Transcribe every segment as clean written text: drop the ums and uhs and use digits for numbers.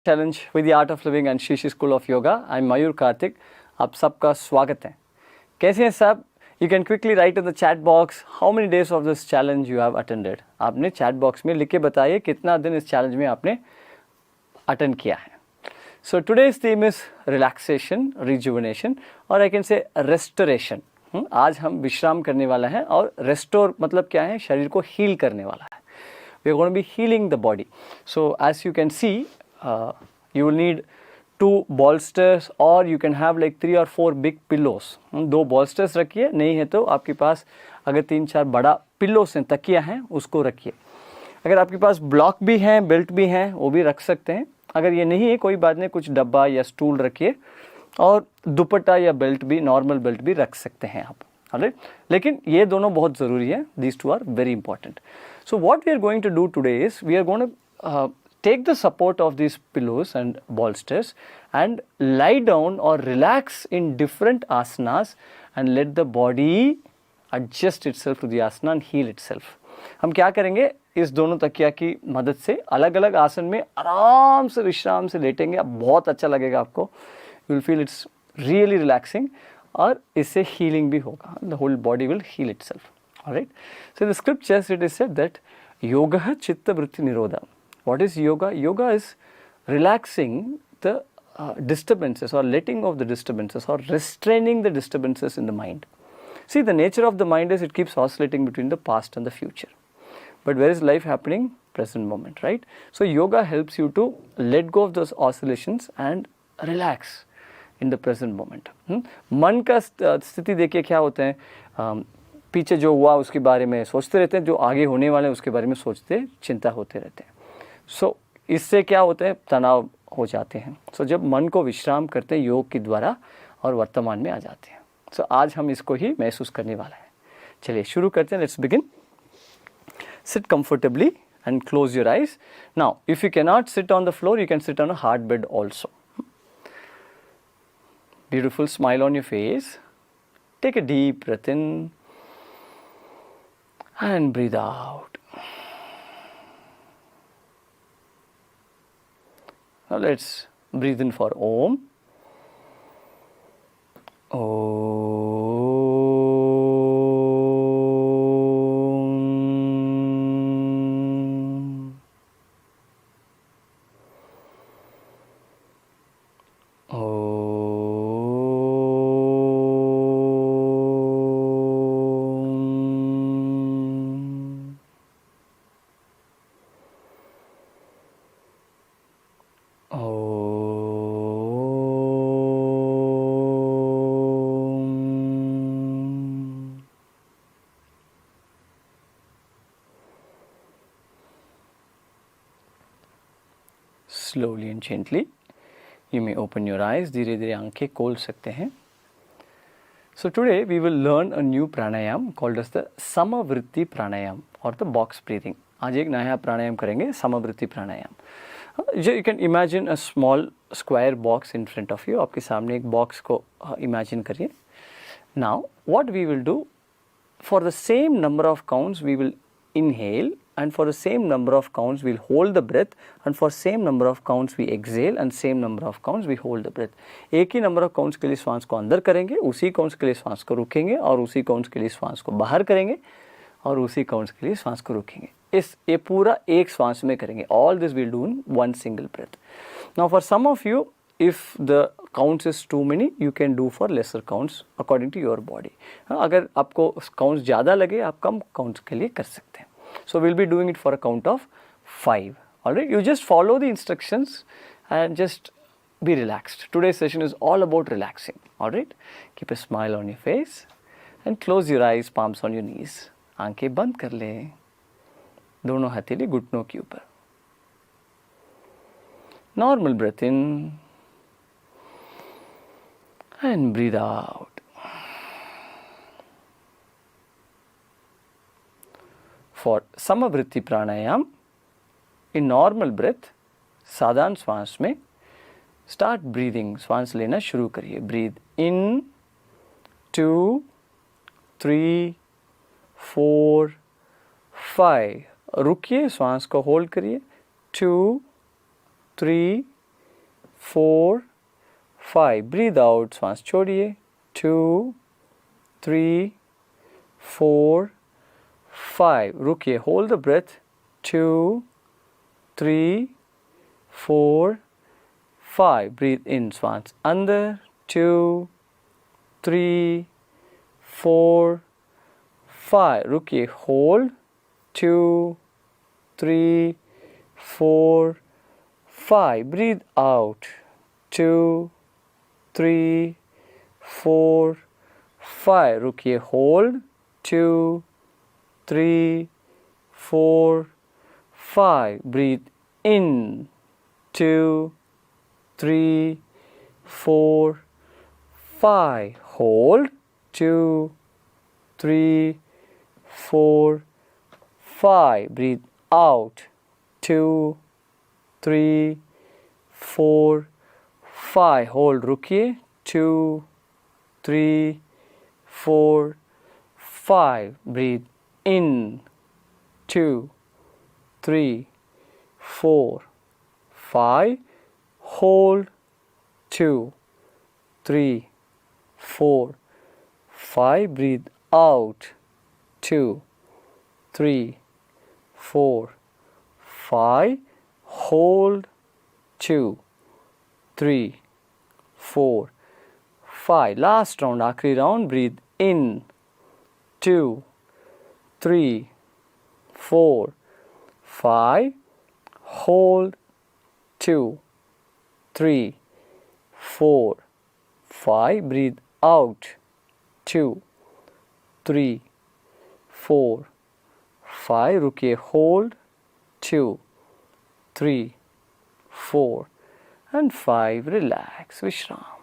Challenge with the art of living and शीशी school of yoga. I am मयूर कार्तिक, आप सबका स्वागत है। कैसे हैं सब? You can quickly right in the chat box how many days of this challenge you have attended. आपने chat box में लिख के बताइए कितना दिन इस चैलेंज में आपने अटेंड किया है। So today's theme is relaxation, rejuvenation और आई कैन से रेस्टोरेशन। आज हम विश्राम करने वाला है और रेस्टोर मतलब क्या है? शरीर को हील करने वाला है। We are going to be healing the body. So as you can see you will need 2 bolsters or you can have like 3 or 4 big pillows। 2 bolsters रखिए, नहीं है तो आपके पास अगर 3-4 बड़ा पिल्लोस हैं, तकिया हैं, उसको रखिए। अगर आपके पास ब्लॉक भी हैं, बेल्ट भी हैं, वो भी रख सकते हैं। अगर ये नहीं है कोई बात नहीं, कुछ डब्बा या स्टूल रखिए और दुपट्टा या बेल्ट भी, नॉर्मल बेल्ट भी रख सकते हैं आप। ऑलराइट, लेकिन ये दोनों बहुत ज़रूरी है। These two are very important. So what we are going to do today is we are going to take the support of these pillows and bolsters and lie down or relax in different asanas and let the body adjust itself to the asana and heal itself। हम क्या करेंगे? इस दोनों तकिया की मदद से अलग अलग आसन में आराम से विश्राम से लेटेंगे। अब बहुत अच्छा लगेगा आपको। You will feel it's really relaxing और इससे हीलिंग भी होगा। The whole body will heal itself. Alright, so the scriptures it is said that योगः चित्त वृत्ति निरोधः। What is yoga? Yoga is relaxing the disturbances or letting of the disturbances or restraining the disturbances in the mind. See, the nature of the mind is it keeps oscillating between the past and the future. But where is life happening? Present moment, right? So yoga helps you to let go of those oscillations and relax in the present moment. मन का स्थिति देखिए क्या होते हैं, पीछे जो हुआ उसके बारे में सोचते रहते हैं, जो आगे होने वाले हैं उसके बारे में सोचते, चिंता होते रहते हैं। सो इससे क्या होता है? तनाव हो जाते हैं। सो जब मन को विश्राम करते हैं योग के द्वारा और वर्तमान में आ जाते हैं। सो आज हम इसको ही महसूस करने वाला है। चलिए शुरू करते हैं। Let's begin. Sit comfortably and close your eyes. Now if you can not sit on the floor, you can sit on a hard bed also. Beautiful smile on your face. Take a deep breath in and breathe out. Now let's breathe in for Om. Slowly and gently you may open your eyes। धीरे धीरे आंखें खोल सकते हैं। So today we will learn a new pranayam called as the समवृत्ति pranayama or the box breathing। आज एक नया प्राणायाम करेंगे, समवृत्ति प्राणायाम। You can imagine a small square box in front of you। आपके सामने एक बॉक्स को imagine करिए। Now what we will do, for the same number of counts we will inhale and for the same number of counts we'll hold the breath and for same number of counts we exhale and same number of counts we hold the breath। एक ही number of counts के लिए श्वास को अंदर करेंगे, उसी counts के लिए श्वास को रोकेंगे और उसी काउंट्स के लिए श्वास को बाहर करेंगे और उसी काउंट्स के लिए श्वास को रोकेंगे। ये पूरा एक श्वास में करेंगे। All this will do in one single breath. Now for some of you if the counts is too many, you can do for lesser counts according to your body. अगर आपको काउंट्स ज़्यादा लगे, आप कम काउंट्स के लिए कर सकते हैं। So we'll be doing it for a count of 5. Alright, you just follow the instructions and just be relaxed. Today's session is all about relaxing. Alright, keep a smile on your face and close your eyes, palms on your knees. आंखें बंद कर ले, दोनों हथेली घुटनों के ऊपर। Normal breath in and breathe out। For समवृत्ति pranayama, in normal breath, साधारण श्वास में start breathing, श्वास लेना शुरू करिए। Breathe in 2, 3, 4, 5। रुकिए, श्वास को होल्ड करिए। 2, 3, 4 5, breathe out, श्वास छोड़िए, 2 3 4 5, रुकिए, hold the breath, 2 3 4 5, breathe in, श्वास अंदर, 2 3 4 5, रुकिए, hold, 2 3 4 5, breathe out, 2 3 4 5, रुकिए, hold, 2 3 4 5, breathe in, 2 3 4 5, hold, 2 3 4 5, breathe out, 2 3 4 5, hold, रुकिए, 2 3 4 5, breathe in, 2 3 4 5, hold, 2 3 4 5, breathe out, 2 3 4 5, hold, 2 3 4 5, last round, आखिरी round, breathe in, 2 3 4 5, hold, 2 3 4 5, breathe out, 2 3 4 5, रुकिए, hold, 2 3 4 and 5, relax, विश्राम.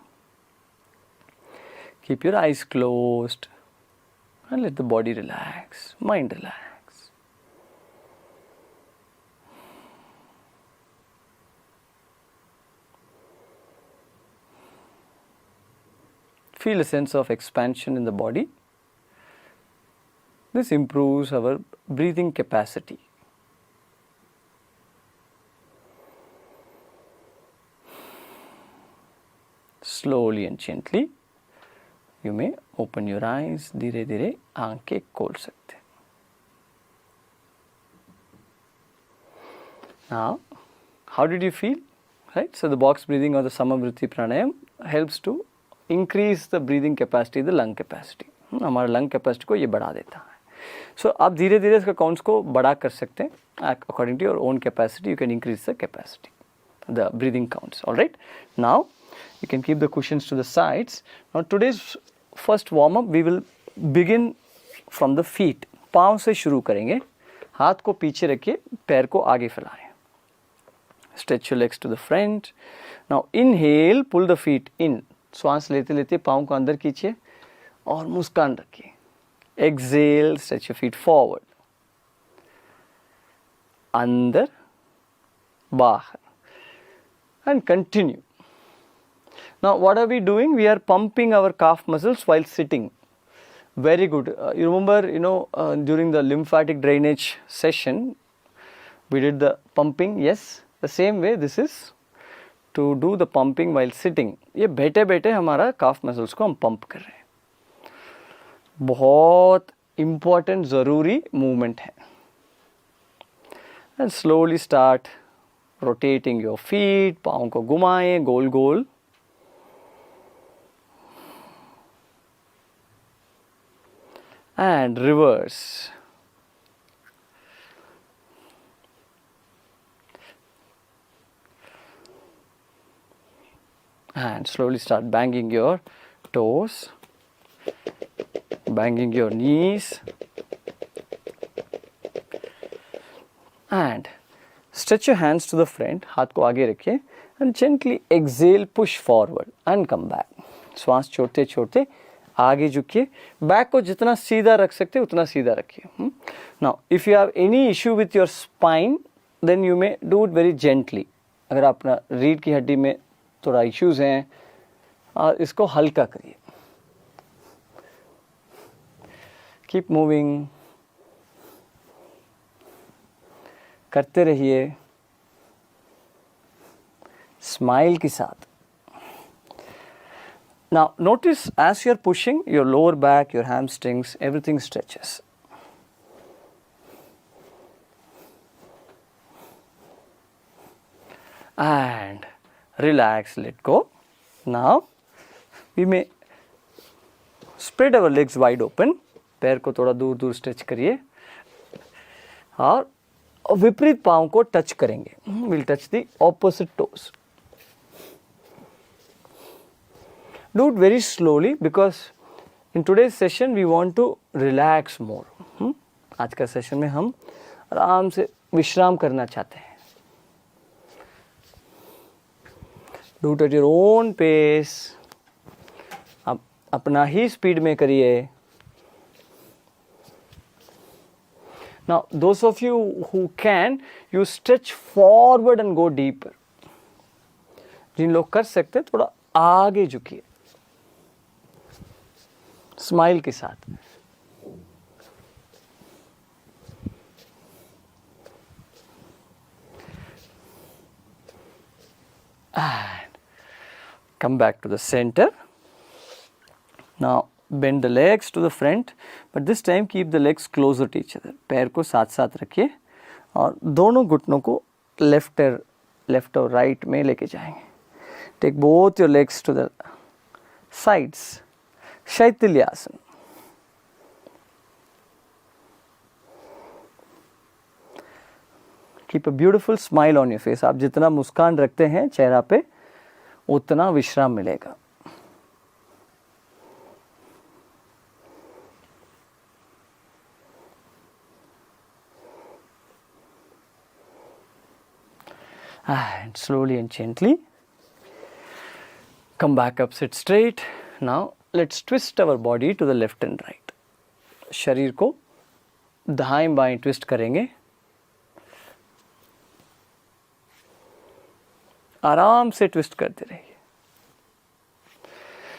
Keep your eyes closed and let the body relax, mind relax. Feel a sense of expansion in the body. This improves our breathing capacity. Slowly and gently, you may open your eyes. धीरे धीरे आंखें खोल सकते हैं. Now, how did you feel? Right? So the box breathing or the Samavriti pranayam helps to increase the breathing capacity, the lung capacity. हमारा lung capacity को ये बढ़ा देता है. So आप धीरे धीरे इसका काउंट्स को बड़ा कर सकते हैं. According to your own capacity, you can increase the capacity, the breathing counts. All right. Now you can keep the cushions to the sides. Now today's first warm up we will begin from the feet. पाँव से शुरू करेंगे. हाथ को पीछे रखिए, पैर को आगे फैलाएं. Stretch your legs to the front. Now inhale, pull the feet in. श्वास लेते लेते पाँव को अंदर खींचिए और मुस्कान रखिए. Exhale, stretch your feet forward. अंदर, बाहर. And continue. Now what are we doing? We are pumping our calf muscles while sitting. Very good. You remember, during the lymphatic drainage session, we did the pumping. Yes, the same way this is to do the pumping while sitting. ये बैठे बैठे हमारा calf muscles को हम pump कर रहे हैं. बहुत important ज़रूरी movement है. And slowly start rotating your feet. पाँव को घुमाएं गोल गोल. And reverse. And slowly start banging your toes, banging your knees, and stretch your hands to the front. हाथ को आगे रखिए and gently exhale, push forward and come back. श्वास छोड़ते छोड़ते आगे झुकिए. बैक को जितना सीधा रख सकते उतना सीधा रखिए. Now if you have any issue with your spine then you may do it very gently. अगर अपना रीढ़ की हड्डी में थोड़ा इश्यूज हैं, इसको हल्का करिए. कीप मूविंग, करते रहिए. स्माइल के साथ. Now notice as you are pushing, your lower back, your hamstrings, everything stretches. And relax, let go. Now we may spread our legs wide open. पैर को थोड़ा दूर दूर स्ट्रेच करिए और विपरीत पाँव को टच करेंगे. We'll touch the opposite toes. Do it very slowly because in today's session we want to relax more. आज का सेशन में हम आराम से विश्राम करना चाहते हैं. Do it at your own pace. आप अपना ही स्पीड में करिए. Now those of you who can, you stretch forward and go deeper. जिन लोग कर सकते हैं थोड़ा आगे झुकिए स्माइल के साथ. And come back to the center. Now bend the legs to the front, but this time keep the legs closer to each other. पैर को साथ साथ रखिए और दोनों घुटनों को लेफ्ट और राइट में लेके जाएंगे. Take both your legs to the sides. शैथिल्यासन. Keep a beautiful smile on your face. आप जितना मुस्कान रखते हैं चेहरा पे उतना विश्राम मिलेगा. And slowly and gently come back up, sit straight. Now let's twist our body to the left and right. शरीर को दाएं बाएं ट्विस्ट करेंगे. आराम से ट्विस्ट करते रहिए.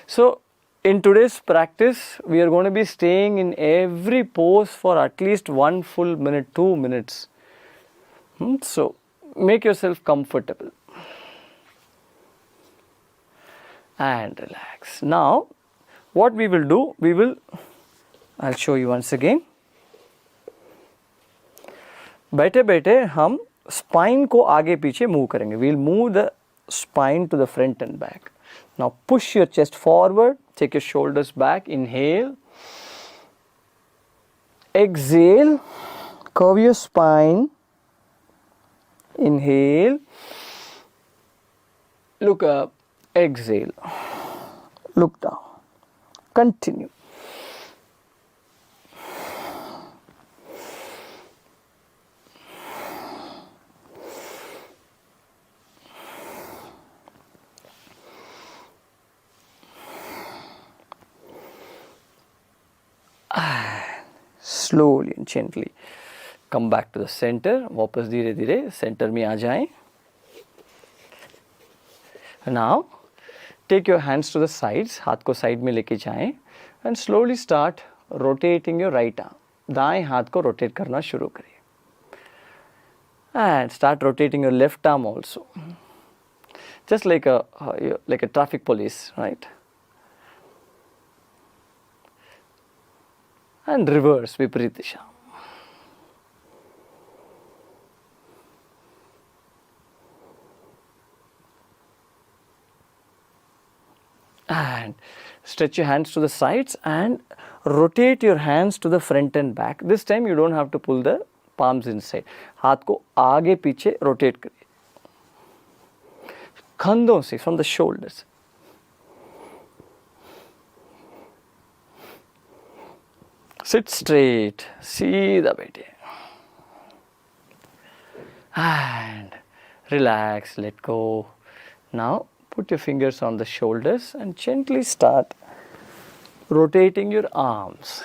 So in today's practice we are going to be staying in every pose for at least 1 full minute, 2 minutes. So make yourself comfortable and relax. Now what we will do, I'll show you once again. बैठे बैठे हम spine को आगे पीछे move करेंगे. We'll move the spine to the front and back. Now push your chest forward, take your shoulders back, inhale. Exhale, curve your spine. Inhale, look up, exhale, look down. Continue. Slowly and gently come back to the center. वापस धीरे धीरे centre में आ जाएं. Now take your hands to the sides. हाथ को side में लेके जाएं and slowly start rotating your right arm. दाएं हाथ को रोटेट करना शुरू करिए. And start rotating your left arm also. Just like a traffic police, right? And reverse, विपरीत दिशा. And stretch your hands to the sides and rotate your hands to the front and back. This time you don't have to pull the palms inside. हाथ को आगे पीछे rotate करिए. कंधों से, from the shoulders. Sit straight, सीधा बैठिए. And relax, let go. Now put your fingers on the shoulders and gently start rotating your arms.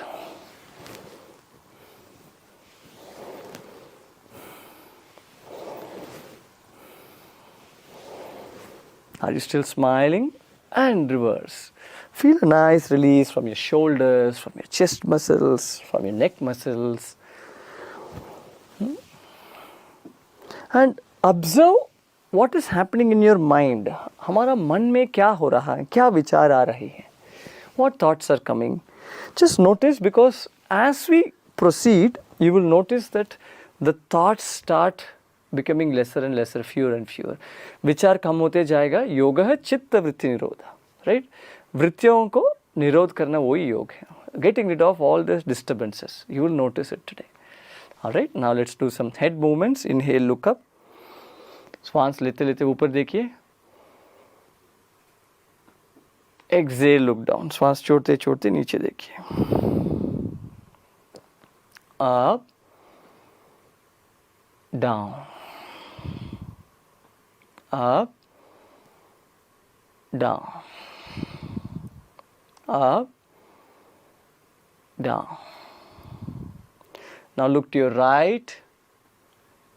Are you still smiling? And reverse. Feel a nice release from your shoulders, from your chest muscles, from your neck muscles. And observe what is happening in your mind? हमारा मन में क्या हो रहा है, क्या विचार आ रही है, what thoughts are coming? Just notice, because as we proceed, you will notice that the thoughts start becoming lesser and lesser, fewer and fewer. विचार कम होते जाएगा. योग है चित्त वृत्ति निरोध, right? वृत्तियों को निरोध करना वही योग है. Getting rid of all these disturbances. You will notice it today. All right. Now let's do some head movements. Inhale, look up. श्वास लेते लेते ऊपर देखिए. Exhale, look down. श्वास छोड़ते छोड़ते नीचे देखिए. Up, down, up, down, up, down. Now look to your right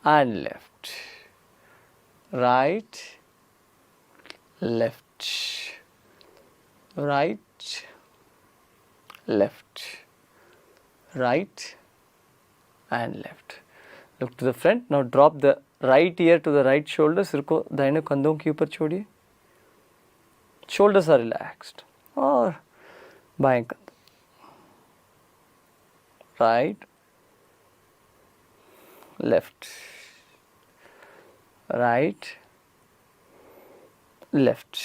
and left. Right, left, right, left, right and left. Look to the front. Now drop the right ear to the right shoulder. सिर को दाहिने कंधों के ऊपर छोड़िए. Shoulders are relaxed. और बाएं कंधा. Right, left, right, left,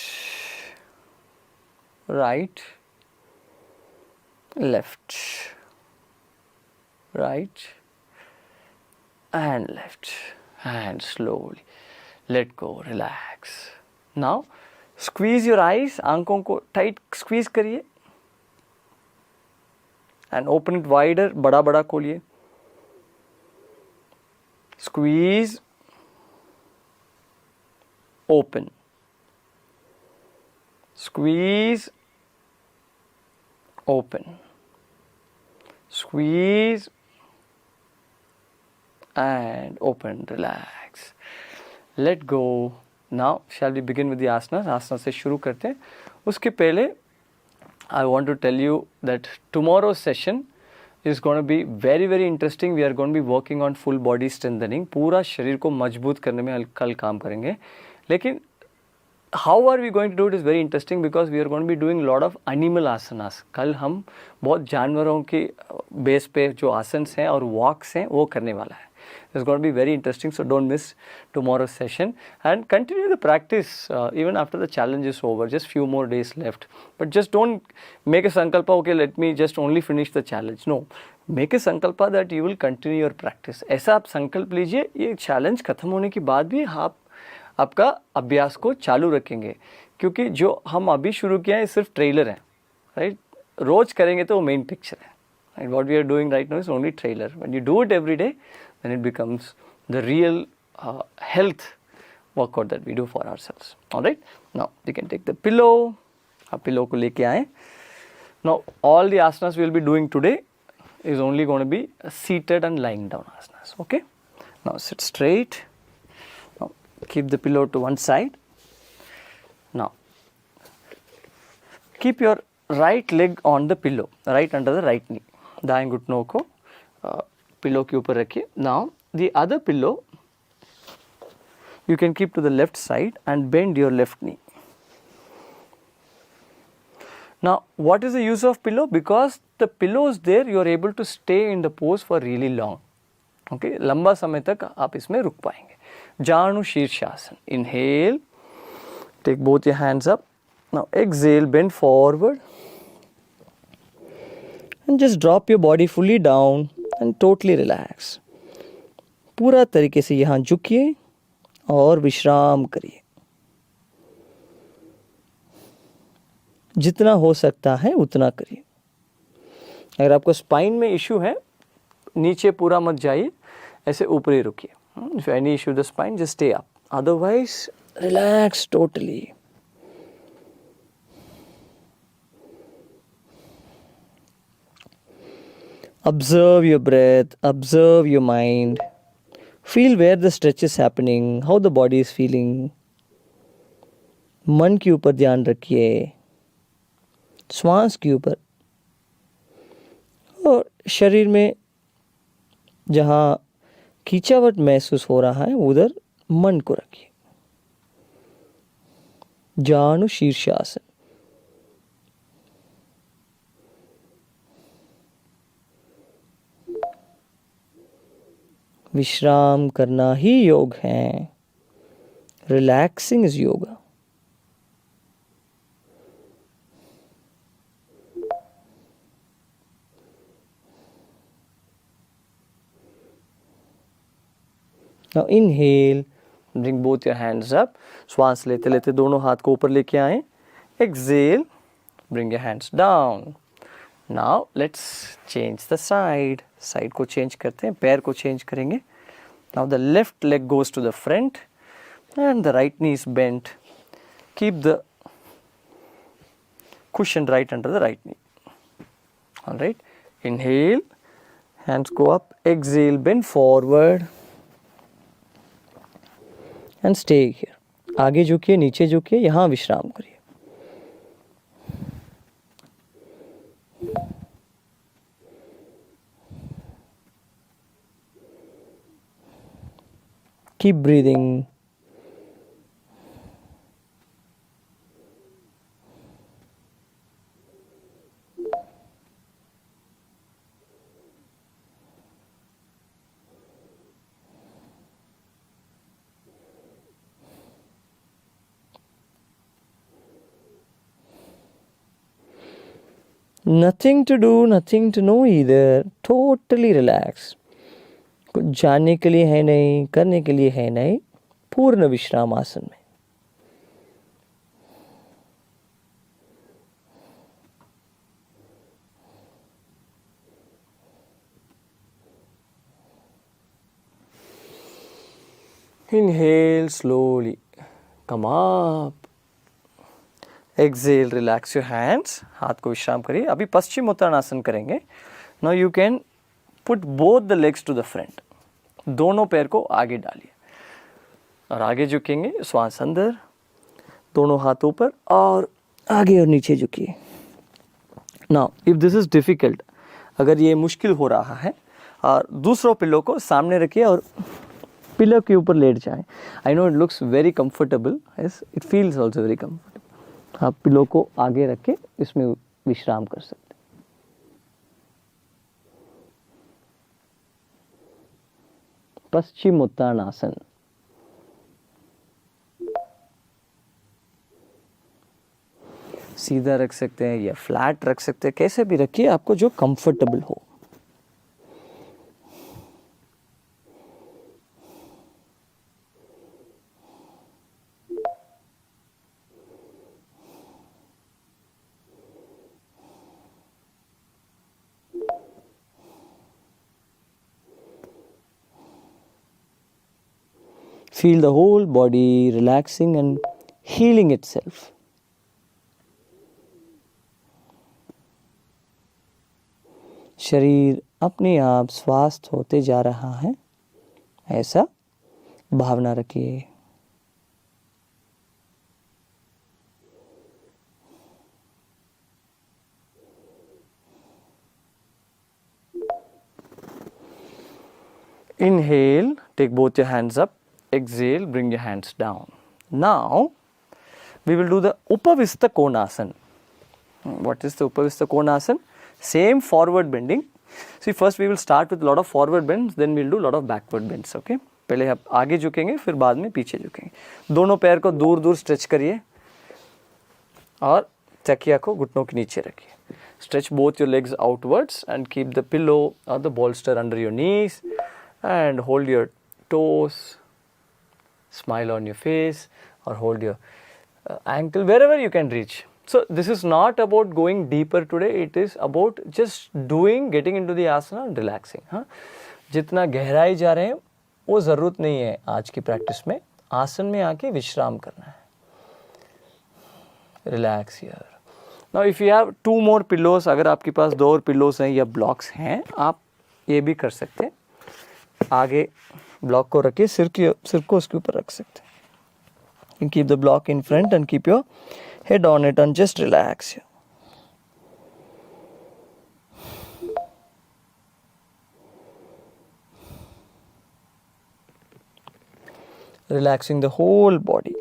right, left, right and left, and slowly let go, relax. Now squeeze your eyes, आंखों को tight squeeze करिए and open it wider, बड़ा बड़ा खोलिए. Squeeze, open, squeeze, open, squeeze and open. Relax, let go. Now shall we begin with the asanas? आसना से शुरू करते हैं. उसके पहले I want to tell you that tomorrow's session is going to be very very interesting. We are going to be working on full body strengthening. पूरा शरीर को मजबूत करने में कल काम करेंगे. लेकिन how are we going to do it is very interesting, because we are going to be doing a lot of animal asanas. कल हम बहुत जानवरों की बेस पे जो आसन्स हैं और वॉक्स हैं वो करने वाला है. It's going to be very interesting, so don't miss tomorrow's session and continue the practice even after the challenge is over. Just few more days left, but just don't make a sankalpa, okay, let me just only finish the challenge. No, make a sankalpa that you will continue your practice. ऐसा आप संकल्प लीजिए, ये challenge खत्म होने के बाद भी आप आपका अभ्यास को चालू रखेंगे, क्योंकि जो हम अभी शुरू किया है सिर्फ ट्रेलर है, राइट? रोज करेंगे तो वो मेन पिक्चर है, right? What we are doing right now is only trailer. When you do it every day, then it becomes the real health workout that we do for ourselves. All right, now you can take the pillow. आप pillow को लेके आए. Now all the asanas we will be doing today is only going to be seated and lying down asanas. Okay, now sit straight. Now keep the pillow to one side. Now keep your right leg on the pillow, right under the right knee. दाएं घुटनों को pillow के ऊपर रखिए. Now the other pillow you can keep to the left side and bend your left knee. Now what is the use of pillow? Because the pillow is there, you are able to stay in the pose for really long. Okay, लंबा समय तक आप इसमें रुक पाएंगे. Janu shirshasana. Inhale, take both your hands up. Now exhale, bend forward and just drop your body fully down and totally relax. पूरा तरीके से यहाँ झुकिए और विश्राम करिए. जितना हो सकता है उतना करिए. अगर आपको स्पाइन में इशू है, नीचे पूरा मत जाइए, ऐसे ऊपर ही रुकिए. If any issue with the spine, just stay up. Otherwise, relax totally. Observe your breath, observe your mind. Feel where the stretch is happening, how the body is feeling. मन के ऊपर ध्यान रखिए, श्वास के ऊपर, और शरीर में जहाँ खींचावट महसूस हो रहा है उधर मन को रखिए. जानु शीर्षासन। विश्राम करना ही योग है। Relaxing is yoga. Now inhale, bring both your hands up. श्वास लेते लेते दोनों हाथ को ऊपर लेके आए. Exhale, bring your hands down. Now let's change the side. Side को change करते हैं, पैर को change करेंगे. Now the left leg goes to the front and the right knee is bent. Keep the cushion right under the right knee. Alright, inhale, hands go up, exhale, bend forward and stay here. आगे झुकिए, नीचे झुकिए, यहाँ विश्राम करिए. Keep breathing. Nothing to do, nothing to know either. Totally relaxed. कुछ जानने के लिए है नहीं, करने के लिए है नहीं. पूर्ण विश्राम आसन में. Inhale slowly. Come up. Exhale, relax your hands. हाथ को विश्राम करिए. अभी पश्चिमोत्तानासन करेंगे. Now you can put both the legs to the front. दोनों पैर को आगे डालिए और आगे झुकेंगे. श्वास अंदर, दोनों हाथ ऊपर और आगे और नीचे झुकिए. Now if this is difficult, अगर ये मुश्किल हो रहा है और दूसरों पिल्लों को सामने रखिए और पिल्लो के ऊपर लेट जाएं. I know it looks very comfortable. Yes, it feels also very comfortable. आप पिल्लों को आगे रख के इसमें विश्राम कर सकते हैं. पश्चिमोत्तानासन. सीधा रख सकते हैं या फ्लैट रख सकते हैं, कैसे भी रखिए, आपको जो कंफर्टेबल हो. Feel the whole body relaxing and healing itself. शरीर अपने आप स्वस्थ होते जा रहा है, ऐसा भावना रखिए. Inhale, take both your hands up. Exhale, bring your hands down. Now, we will do the Upavistha Konasana. What is the Upavistha Konasana? Same forward bending. See, first we will start with a lot of forward bends, then we will do a lot of backward bends. Okay? पहले आप आगे झुकेंगे, फिर बाद में पीछे झुकेंगे. दोनों पैर को दूर दूर स्ट्रेच करिए और तकिया को घुटनों के नीचे रखिए. Stretch both your legs outwards and keep the pillow or the bolster under your knees and hold your toes. Smile on your face or hold your ankle wherever you can reach. So this is not about going deeper today, it is about just doing, getting into the asana and relaxing. हाँ, जितना गहराई जा रहे हैं वो ज़रूरत नहीं है आज की प्रैक्टिस में. आसन में आके विश्राम करना है. Relax here. Now if you have 2 more pillows, अगर आपके पास 2 और pillows हैं या blocks हैं, आप ये भी कर सकते हैं. आगे ब्लॉक को रखिए, सिर को उसके ऊपर रख सकते हैं. You keep the block in front and keep your head on it and just relax. Relaxing the whole body.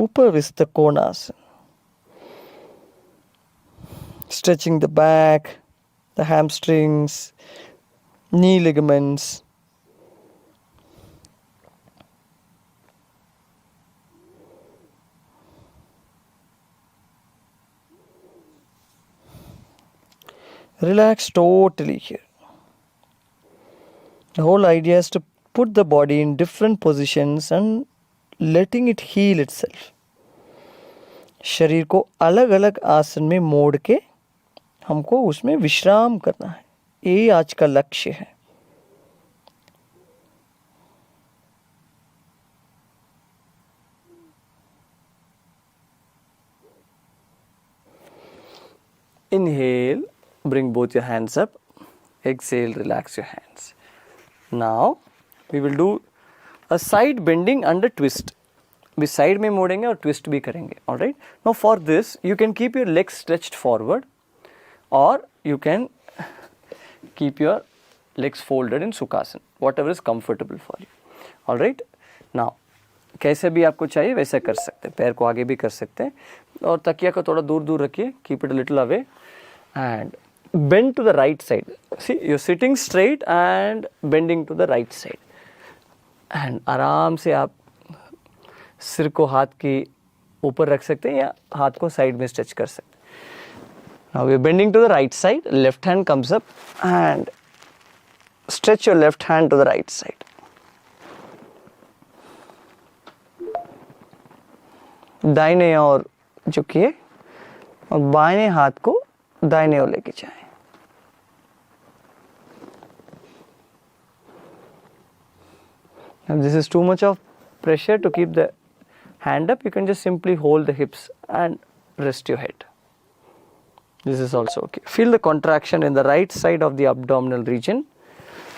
Upavistha Konasana. Stretching the back, the hamstrings, knee ligaments. Relax totally here. The whole idea is to put the body in different positions and letting it heal itself. शरीर को अलग अलग आसन में मोड़ के हमको उसमें विश्राम करना है, यही आज का लक्ष्य है. Inhale, bring both your hands up. Exhale, relax your hands. Now we will do a side bending and a twist. भी साइड में मोड़ेंगे और ट्विस्ट भी करेंगे. Alright, now for this you can keep your legs stretched forward और you can keep your legs folded in Sukhasana, whatever is comfortable for you. Alright, now कैसे भी आपको चाहिए वैसे कर सकते हैं. पैर को आगे भी कर सकते हैं और तकिया को थोड़ा दूर दूर रखिए. Keep it a little away and bend to the right side. See, you're sitting straight and bending to the right side. And आराम से आप सिर को हाथ के ऊपर रख सकते हैं या हाथ को साइड में स्ट्रेच कर सकते हैं. Now we are bending to the right side. Left hand comes up and stretch your left hand to the right side. दाहिने ओर झुकिए और बाएं हाथ को दाहिने ओर लेके जाएं. Now this is too much of pressure to keep the hand up. You can just simply hold the hips and rest your head. This is also okay. Feel the contraction in the right side of the abdominal region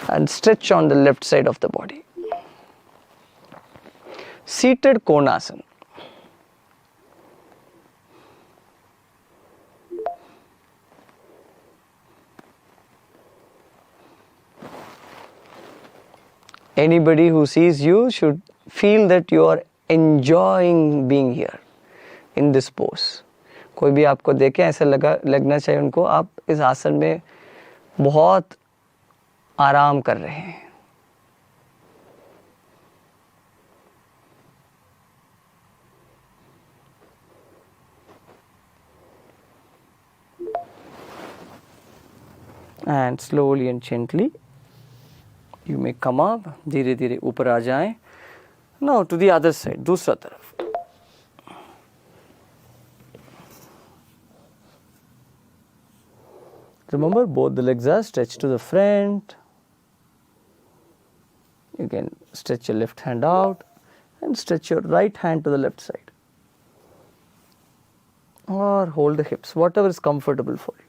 and stretch on the left side of the body. Seated Konasana. Anybody who sees you should feel that you are enjoying being here in this pose. कोई भी आपको देखे ऐसा लगना चाहिए उनको आप इस आसन में बहुत आराम कर रहे हैं. And slowly and gently you may come up. धीरे धीरे ऊपर आ जाएं. Now to the other side, दूसरा तरफ. Remember, both the legs are stretched to the front. You can stretch your left hand out and stretch your right hand to the left side. Or hold the hips, whatever is comfortable for you.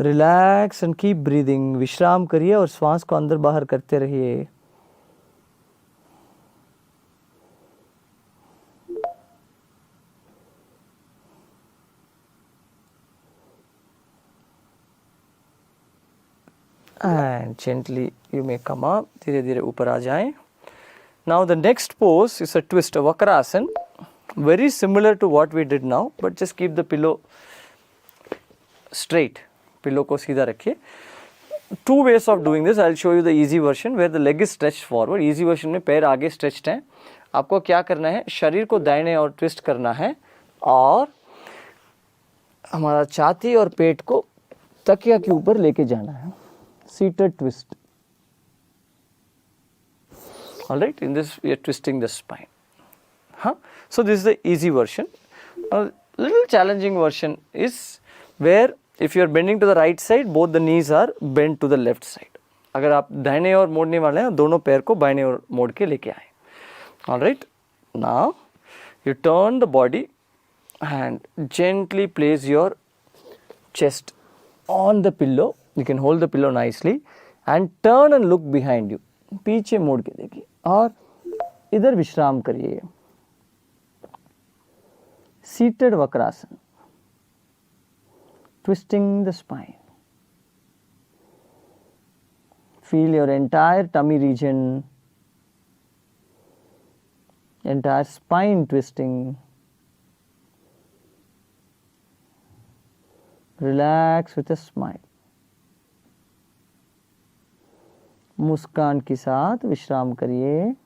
Relax and keep breathing. विश्राम करिए और श्वास को अंदर बाहर करते रहिए. And gently you may come up. धीरे धीरे ऊपर आ जाएं. Now the next pose is a twist, vakrasana. Very similar to what we did now, but just keep the pillow straight. Pillow को सीधा रखिए. Two ways of doing this. I will show you the easy version where the leg is stretched forward. Easy version में पैर आगे stretched हैं. आपको क्या करना है, शरीर को दाहिने और ट्विस्ट करना है और हमारा छाती और पेट को तकिया के ऊपर लेके जाना है. Seated twist. Alright, in this we are twisting the spine. हाँ, so this is the easy version. Little challenging version is where if you are bending to the right side, both the knees are bent to the left side. अगर आप दाहिने ओर मोड़ने वाले हैं, दोनों पैर को बाएं ओर मोड़ के लेके आए. Alright, now you turn the body and gently place your chest on the pillow. You can hold the pillow nicely and turn and look behind you. पीछे मोड़ के देखिए और इधर विश्राम करिए. seated Vakrasana, twisting the spine. Feel your entire tummy region, entire spine twisting. Relax with a smile. मुस्कान के साथ विश्राम करिए.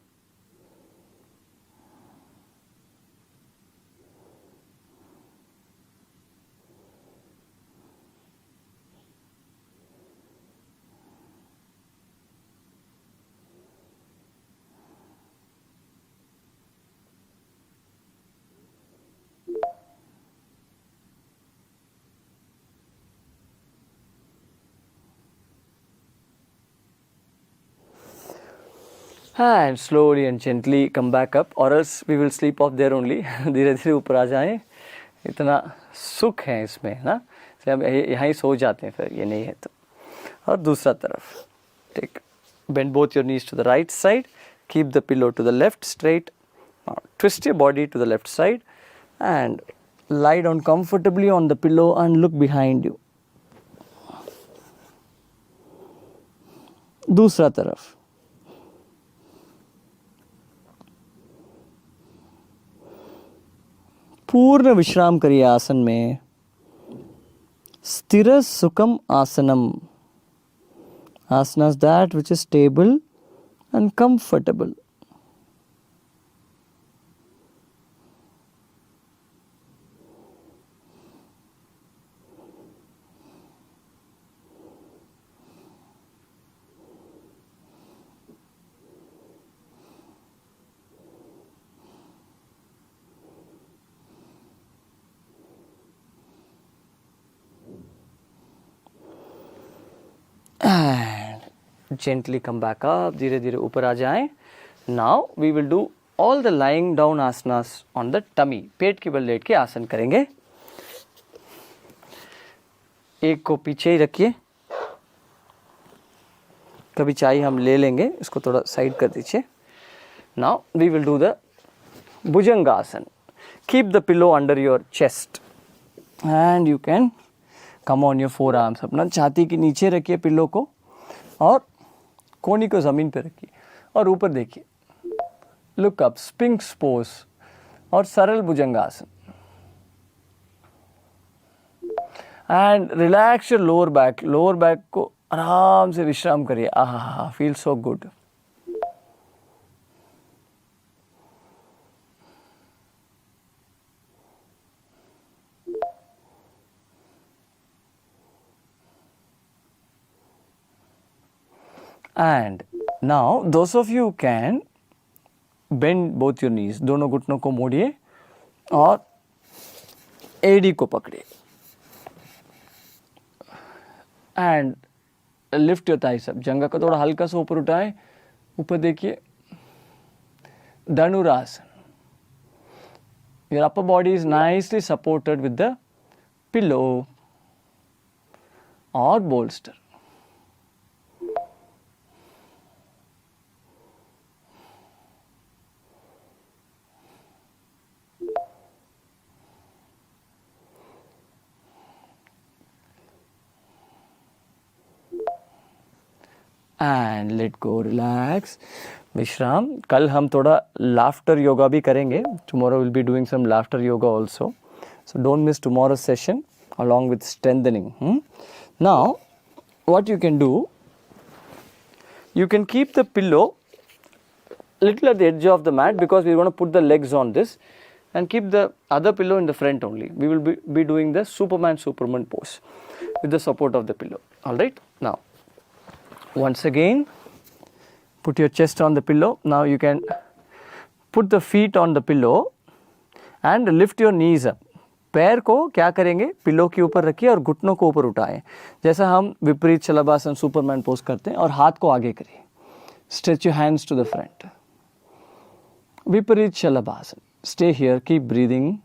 And slowly and gently come back up, or else we will sleep off there only. धीरे धीरे ऊपर आ जाएं. इतना सुख है इसमें ना, से हम यहाँ ही सो जाते हैं फिर, ये नहीं है तो. और दूसरा तरफ, take bend both your knees to the right side, keep the pillow to the left straight. Now twist your body to the left side and lie down comfortably on the pillow and look behind you. दूसरा तरफ. पूर्ण विश्राम करिए आसन में. स्थिर सुखम आसनम. Asana is that which is stable and comfortable. And gently come back up, धीरे धीरे ऊपर आ जाएं. Now we will do all the lying down asanas on the tummy. पेट के बल लेट के आसन करेंगे. एक को पीछे ही रखिए. कभी चाहिए हम ले लेंगे, इसको थोड़ा साइड कर दीजिए. Now we will do the Bhujangasana. Keep the pillow under your chest and you can come on your forearms. अपना छाती के नीचे रखिए पिल्लो को और कोहनी को ज़मीन पे रखिए और ऊपर देखिए. लुक अप, स्पिंक्स पोज और सरल Bhujangasana. And relax your lower back. Lower back को आराम से विश्राम करिए. Aha, feel so good. And now those of you can bend both your knees. दोनों घुटनों को मोड़िए और एडी को पकड़िए. And lift your thighs up. जंघा को थोड़ा हल्का सा ऊपर उठाएं. ऊपर देखिए. धनुरासन. Your upper body is nicely supported with the pillow or bolster. And let go, relax, विश्राम. कल हम थोड़ा लाफ्टर योगा भी करेंगे. Tomorrow will be doing some laughter yoga also. So don't miss tomorrow session along with strengthening. Now what you can do, you can keep the pillow little at the edge of the mat because we are going to put the legs on this and keep the other pillow in the front only. We will be doing the Superman pose with the support of the pillow. Alright, now once again put your chest on the pillow. Now you can put the feet on the pillow and lift your knees up. पैर को क्या करेंगे, pillow के ऊपर रखिए और घुटनों को ऊपर उठाएं जैसा हम विपरीत शलभासन सुपरमैन पोज करते हैं. और हाथ को आगे करिए. Stretch your hands to the front. Viparita Shalabhasana. Stay here, keep breathing.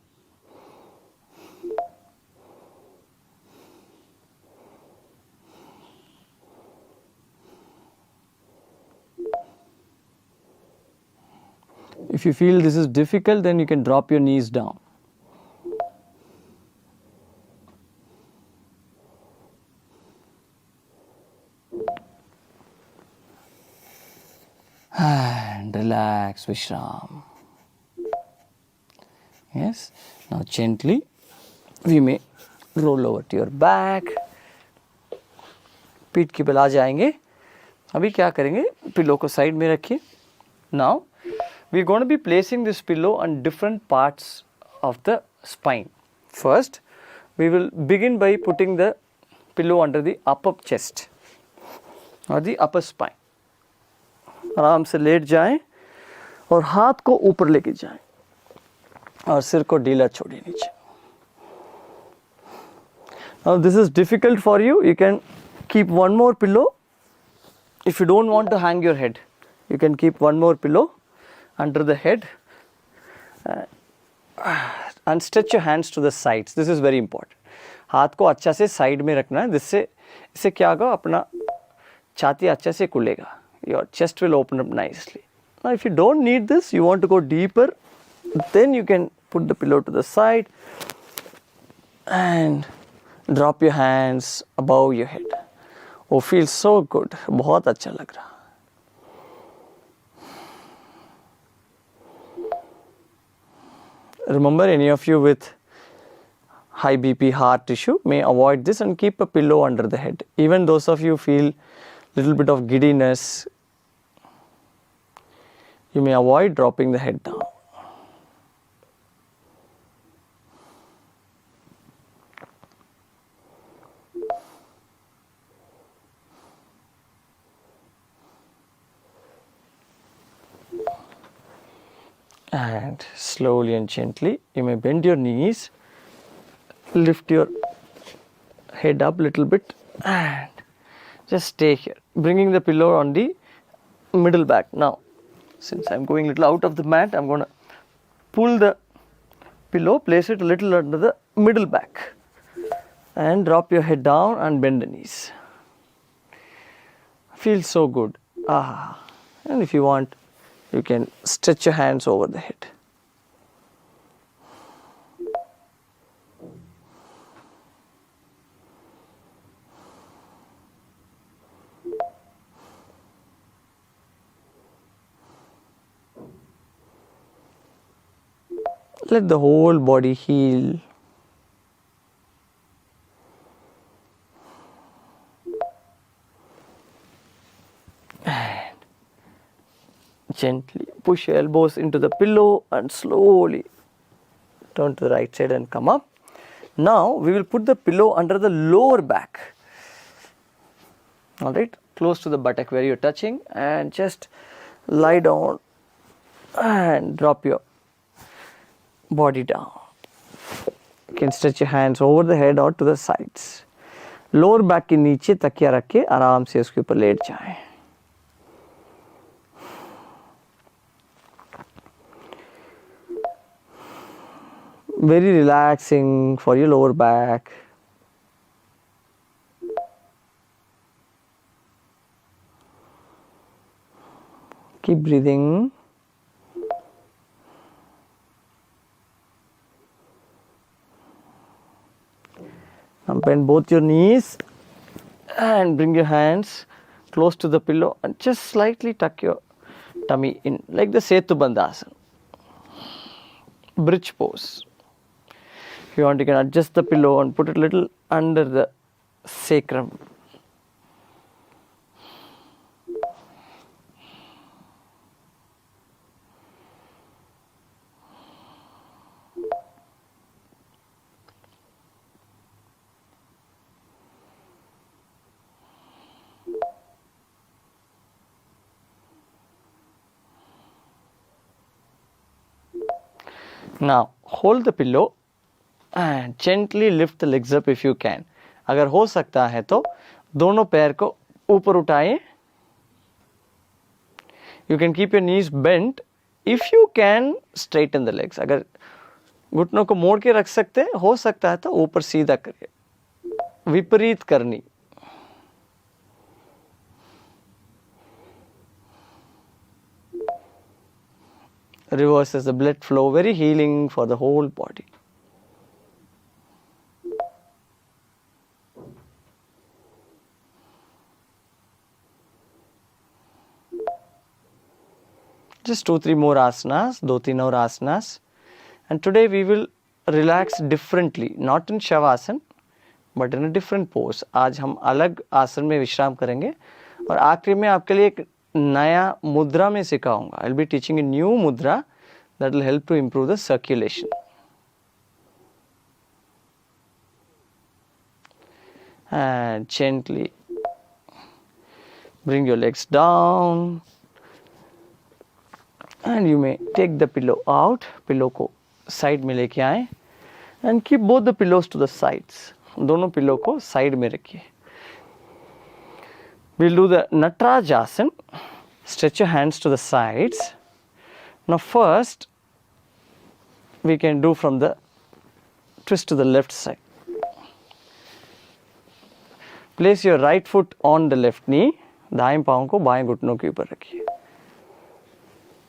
If you feel this is difficult, then you can drop your knees down. and relax, Vishram. Yes. Now gently we may roll over to your back. पीठ के बल आ जाएंगे. अभी क्या करेंगे, pillow को side में रखिए. Now we are going to be placing this pillow on different parts of the spine. First, we will begin by putting the pillow under the upper chest or the upper spine. आराम से late जाएं और हाथ को ऊपर लेके जाएं और सिर को ढीला छोड़िए नीचे. Now this is difficult for you. You can keep one more pillow. If you don't want to hang your head, you can keep one more pillow under the head and stretch your hands to the sides. This is very important. हाथ को अच्छा से side में रखना है. इससे क्या होगा, अपना छाती अच्छा से खुलेगा. Your chest will open up nicely. Now if you don't need this, you want to go deeper, then you can put the pillow to the side and drop your hands above your head. Oh, feels so good. बहुत अच्छा लग रहा. Remember, any of you with high BP heart issue may avoid this and keep a pillow under the head. Even those of you feel little bit of giddiness, you may avoid dropping the head down. And slowly and gently you may bend your knees, lift your head up little bit and just stay here, bringing the pillow on the middle back. Now since I am going little out of the mat, I am going to pull the pillow, place it a little under the middle back and drop your head down and bend the knees. Feels so good. And if you want, you can stretch your hands over the head. Let the whole body heal. And gently push your elbows into the pillow and slowly turn to the right side and come up. Now we will put the pillow under the lower back. Alright, close to the buttock where you are touching, and just lie down and drop your body down. You can stretch your hands over the head or to the sides. Lower back के नीचे तकिया रख के आराम से उसके ऊपर late जाएं. Very relaxing for your lower back. Keep breathing. Now bend both your knees and bring your hands close to the pillow and just slightly tuck your tummy in like the Setu Bandhasana. Bridge pose. If you want, you can adjust the pillow and put it a little under the sacrum. Now hold the pillow and gently lift the legs up if you can. अगर हो सकता है तो दोनों पैर को ऊपर उठाएं. You can keep your knees bent. If you can, straighten the legs. अगर घुटनों को मोड़ के रख सकते हैं, हो सकता है तो ऊपर सीधा करिए. विपरीत करनी. Reverses the blood flow, very healing for the whole body. just 2-3 more asanas, 2-3 और asanas. And today we will relax differently, not in Shavasana, but in a different pose. आज हम अलग आसन में विश्राम करेंगे और आखिरी में आपके लिए एक नया मुद्रा में सिखाऊंगा. I'll be teaching a new mudra that will help to improve the circulation. And gently bring your legs down and you may take the pillow out. Pillow को side में लेके आएं and keep both the pillows to the sides. दोनों pillow को side में रखिए. We'll do the Natarajasana. Stretch your hands to the sides. Now first we can do from the twist to the left side. Place your right foot on the left knee. दाएं पाँव को बाएं घुटनों के ऊपर रखिए.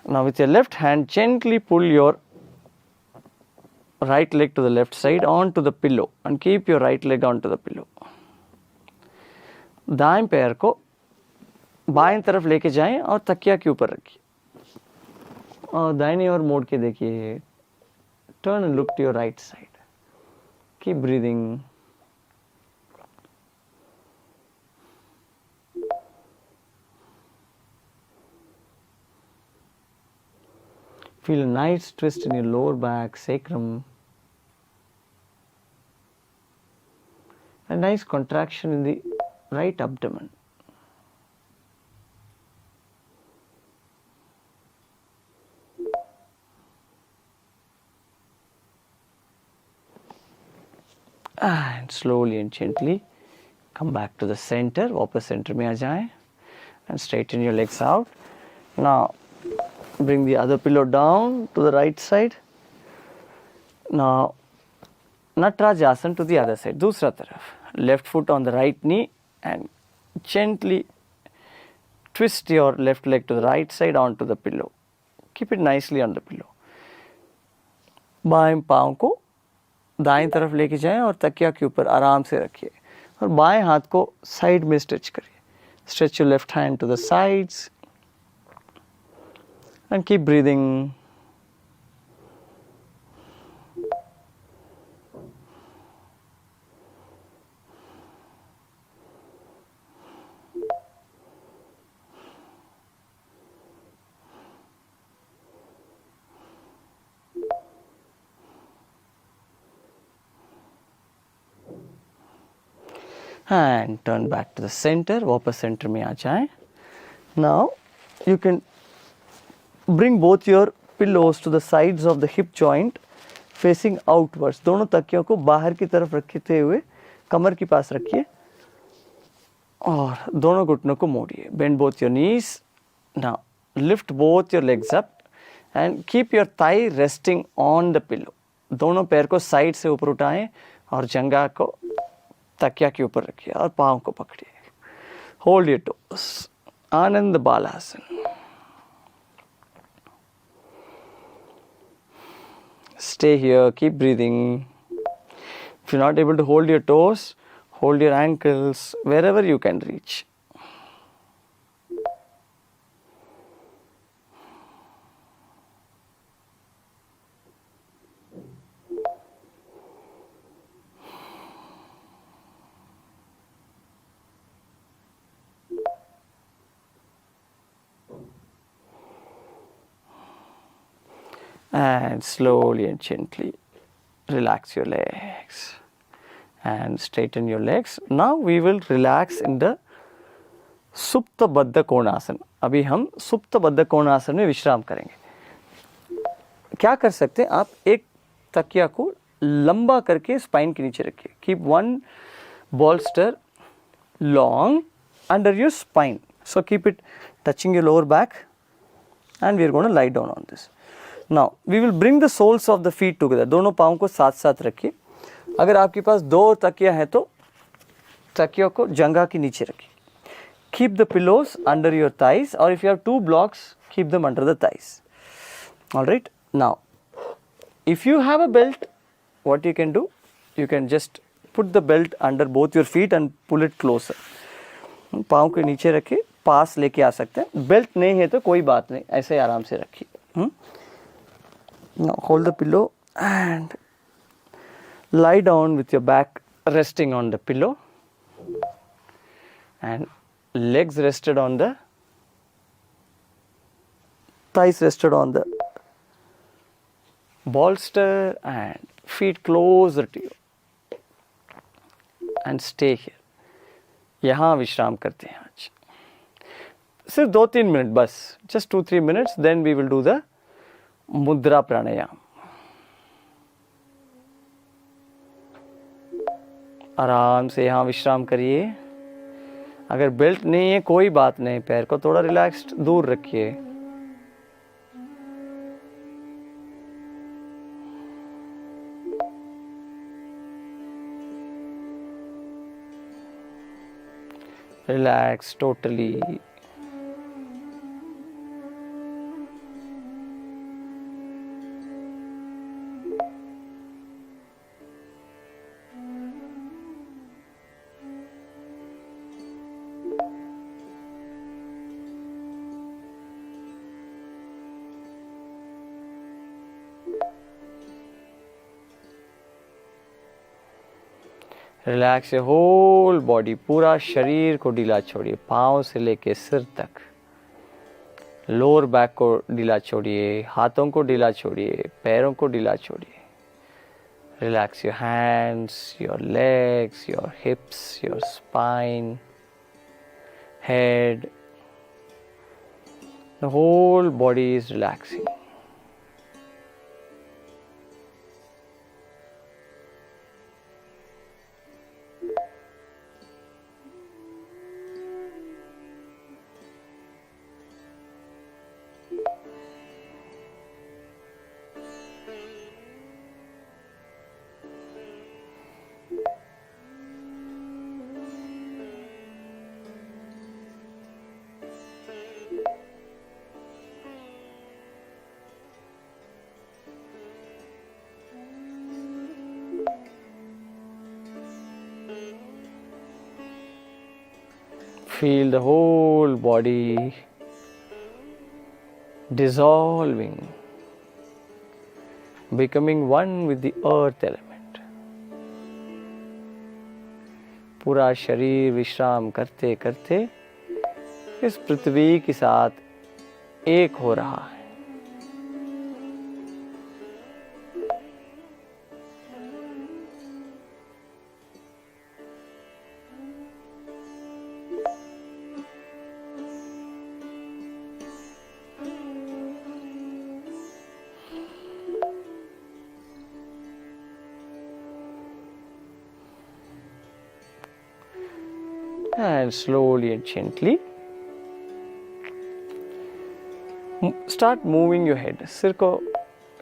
Now with your left hand gently pull your right leg to the left side onto the pillow and keep your right leg onto the pillow. दाएं पैर को बाएं तरफ लेके जाएं और तकिया के ऊपर रखिए और दाहिनी ओर मोड़ के देखिए. Turn and look to your right side. Keep breathing. Feel a nice twist in your lower back, sacrum. A nice contraction in the right abdomen. And slowly and gently come back to the center. वापस center में आ जाएं and straighten your legs out. Now bring the other pillow down to the right side. Now Natarajasana to the other side. दूसरा तरफ. Left foot on the right knee and gently twist your left leg to the right side onto the pillow. Keep it nicely on the pillow. बाएं पाँव को दाएं तरफ लेके जाएं और तकिया के ऊपर आराम से रखिए और बाएं हाथ को साइड में स्ट्रेच करिए. Stretch your left hand to the sides and keep breathing. And turn back to the center. वापस center में आ जाएं. Now you can bring both your pillows to the sides of the hip joint facing outwards. दोनों तकियों को बाहर की तरफ रखते हुए कमर के पास रखिए और दोनों घुटनों को मोड़िए. Bend both your knees. Now lift both your legs up and keep your thigh resting on the pillow. दोनों पैर को साइड से ऊपर उठाएं और जंघा को तकिया के ऊपर रखिए और पाँव को पकड़िए. Hold your toes. Anand Balasana. Stay here, keep breathing. If you're not able to hold your toes, hold your ankles wherever you can reach. And slowly and gently relax your legs and straighten your legs. Now we will relax in the सुप्त बद्ध कोणासन. अभी हम सुप्त बद्ध कोणासन में विश्राम करेंगे. क्या कर सकते हैं आप, एक तकिया को लंबा करके स्पाइन के नीचे रखिए. Keep one bolster long under your spine. So keep it touching your lower back and we are going to lie down on this. Now we will bring the soles of the feet together. दोनों पाँव को साथ साथ रखिए. अगर आपके पास दो तकिया है तो तकियों को जंघा के नीचे रखिए. Keep the pillows under your thighs, or if you have two blocks, keep them under the thighs. Alright. Now if you have a belt, what you can do, you can just put the belt under both your feet and pull it closer. पाँव के नीचे रखे पास लेके आ सकते हैं। Belt नहीं है तो कोई बात नहीं, ऐसे ही आराम से रखिए। Now hold the pillow and lie down with your back resting on the pillow and legs rested on the thighs, rested on the bolster and feet closer to you and stay here. यहाँ विश्राम करते हैं आज सिर्फ 2-3 minute बस, just 2-3 minutes, then we will do the मुद्रा प्राणायाम। आराम से यहाँ विश्राम करिए। अगर बेल्ट नहीं है कोई बात नहीं, पैर को थोड़ा रिलैक्स्ड दूर रखिए। Relax totally. Relax your whole body, पूरा शरीर को ढीला छोड़िए, पाँव से लेके सिर तक। लोअर बैक को ढीला छोड़िए, हाथों को ढीला छोड़िए, पैरों को ढीला छोड़िए। Relax your hands, your legs, your hips, your spine, head. The whole body is relaxing. Feel the whole body dissolving, becoming one with the earth element. पूरा शरीर विश्राम करते करते इस पृथ्वी के साथ एक हो रहा है। And slowly and gently start moving your head. सिर को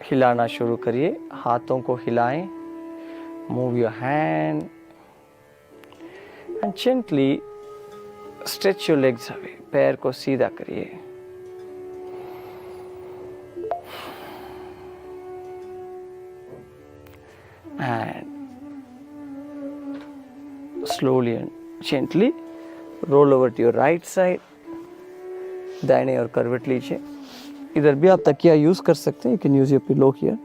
हिलाना शुरू करिए, हाथों को हिलाएं। Move your hand and gently stretch your legs away. पैर को सीधा करिए। And slowly and gently roll over to your right side. दाहिने और करवट लीजिए। इधर भी आप तकिया यूज कर सकते हैं। You can use your pillow here.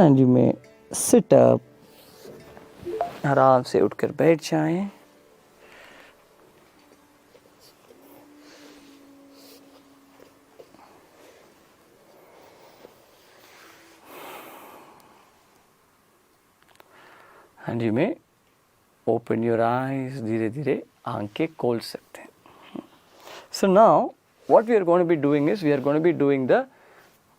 And you may sit up. आराम से उठकर बैठ जाएं। And you may open your eyes, धीरे धीरे आंखें खोल सकते हैं। So now what we are going to be doing is we are going to be doing the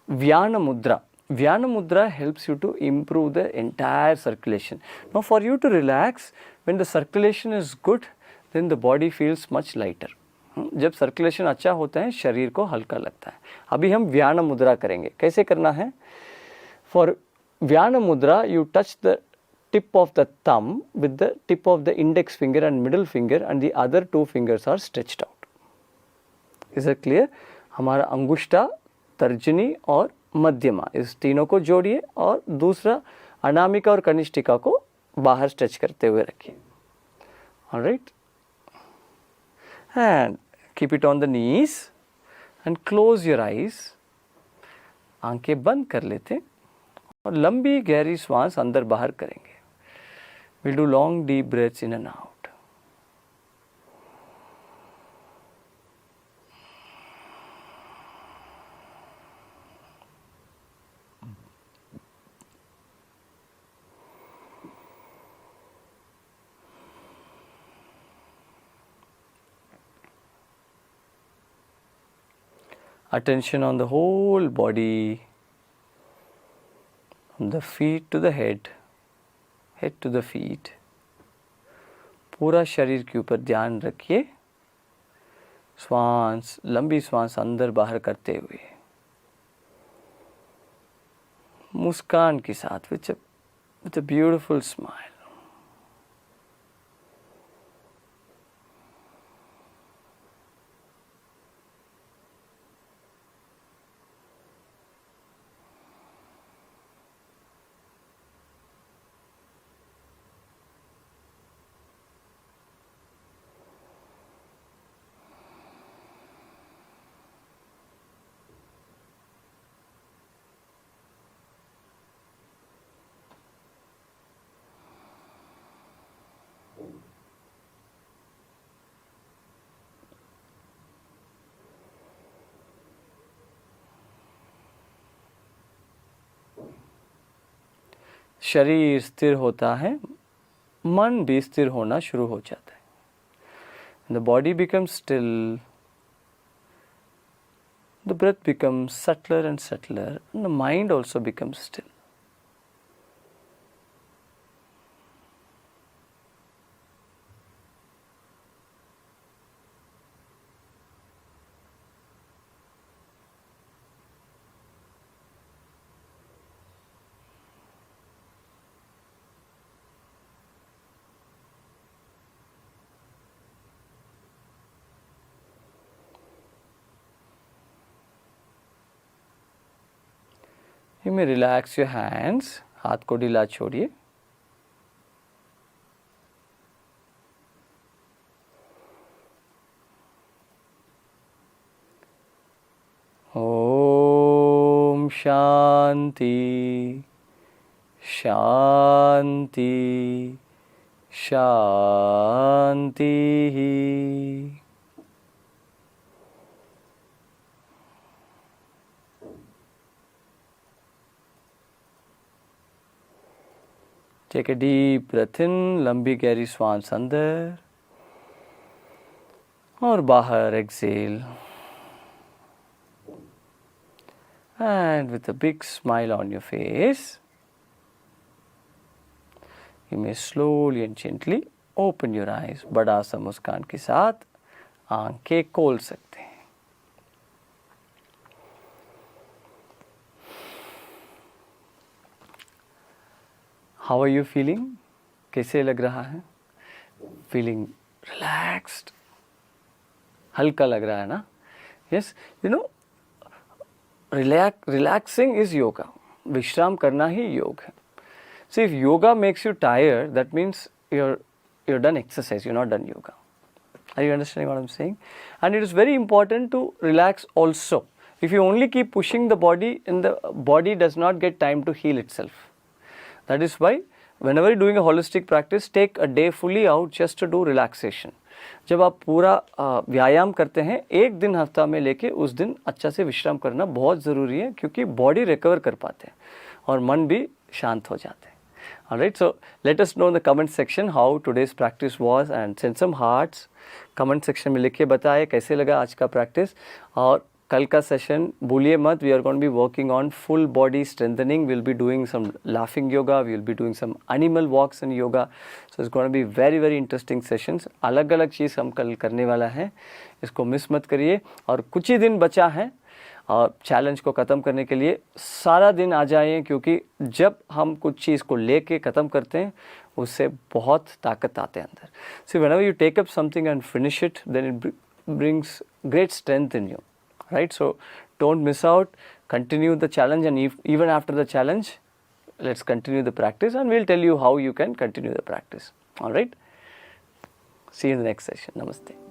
Vyana Mudra. Vyana Mudra helps you to improve the entire circulation. Now for you to relax, when the circulation is good, then the body feels much lighter. जब circulation अच्छा होता है शरीर को हल्का लगता है। अभी हम व्यान मुद्रा करेंगे। कैसे करना है? फॉर व्यान मुद्रा you touch the tip of the thumb with the tip of the index finger and middle finger and the other two fingers are stretched out. Is it clear? हमारा अंगुष्ठा, तर्जनी और मध्यमा, इस तीनों को जोड़िए और दूसरा अनामिका और कनिष्ठिका को बाहर स्ट्रेच करते हुए रखिए. Alright, and keep it on the knees and close your eyes. आंखें बंद कर लेते और लंबी गहरी श्वास अंदर बाहर करेंगे. Will do long deep breaths in and out. Attention on the whole body, from the feet to the head, head to the feet. पूरा शरीर के ऊपर ध्यान रखिए. श्वास, लंबी श्वास अंदर बाहर करते हुए मुस्कान के साथ, with a beautiful smile. शरीर स्थिर होता है, मन भी स्थिर होना शुरू हो जाता है. The body becomes still, the breath becomes subtler and subtler, and the mind also becomes still. You may relax your hands. हाथ को ढीला छोड़िए. ओम शांति शांति शांति. Take a deep breath in, लंबी गहरी श्वास अंदर और बाहर exhale. And with a big smile on your face, you may slowly and gently open your eyes. बड़ा सा मुस्कान के साथ आंखें खोल सकते हैं. How are you feeling? कैसे लग रहा है? Feeling relaxed? हल्का लग रहा है ना? Yes, you know, relaxing is yoga. विश्राम करना ही योग है. So if yoga makes you tired, that means you're done exercise, you're not done yoga. Are you understanding what I'm saying? And it is very important to relax also. If you only keep pushing the body, and the body does not get time to heal itself. That is why whenever you're doing a holistic practice, take a day fully out just to do relaxation. जब आप पूरा व्यायाम करते हैं, एक दिन हफ्ता में लेके उस दिन अच्छा से विश्राम करना बहुत ज़रूरी है, क्योंकि बॉडी रिकवर कर पाते हैं और मन भी शांत हो जाते हैं. Alright, so let us know in the comment section how today's practice was and send some hearts. comment section में लिख के बताएं कैसे लगा आज का practice. और कल का सेशन भूलिए मत. We are going to be working on full body strengthening. We will be doing some laughing yoga, we will be doing some animal walks in yoga. So it's going to be very very interesting sessions. अलग अलग चीज़ हम कल करने वाला है, इसको miss मत करिए. और कुछ ही दिन बचा है और चैलेंज को ख़त्म करने के लिए सारा दिन आ जाइए, क्योंकि जब हम कुछ चीज़ को लेके ख़त्म करते हैं उससे बहुत ताकत आते हैं अंदर. So whenever you take up something and finish it, then it brings great strength in you. Right, so don't miss out. continue the challenge, and even after the challenge, let's continue the practice, and we'll tell you how you can continue the practice. All right. See you in the next session. Namaste.